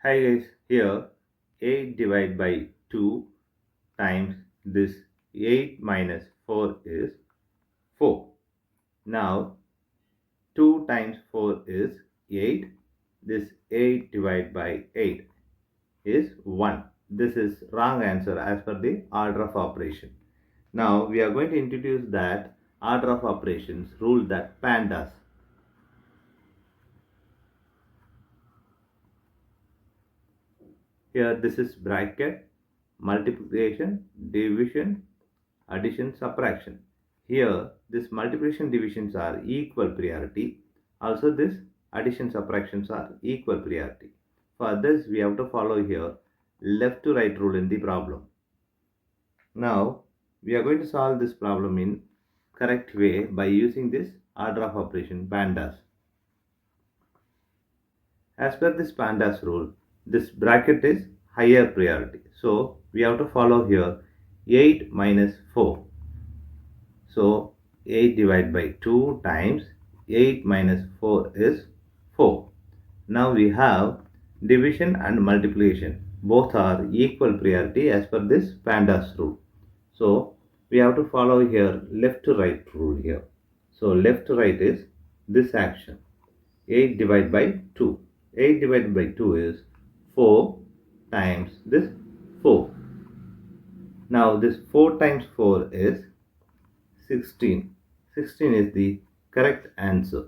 Hi guys, here 8 divided by 2 times this 8 minus 4 is 4. Now 2 times 4 is 8. This 8 divided by 8 is 1. This is wrong answer as per the order of operation. Now we are going to introduce that order of operations rule that PEMDAS. Here this is bracket, multiplication, division, addition, subtraction. Here this multiplication divisions are equal priority. Also this addition subtractions are equal priority. For this we have to follow here left to right rule in the problem. Now we are going to solve this problem in correct way by using this order of operation PEMDAS. As per this PEMDAS rule, this bracket is higher priority. So we have to follow here 8 minus 4. So 8 divided by 2 times 8 minus 4 is 4. Now we have division and multiplication. Both are equal priority as per this PEMDAS rule. So we have to follow here left to right rule here. So left to right is this action. 8 divided by 2. 8 divided by 2 is 4 times this 4. Now this 4 times 4 is 16. 16 is the correct answer.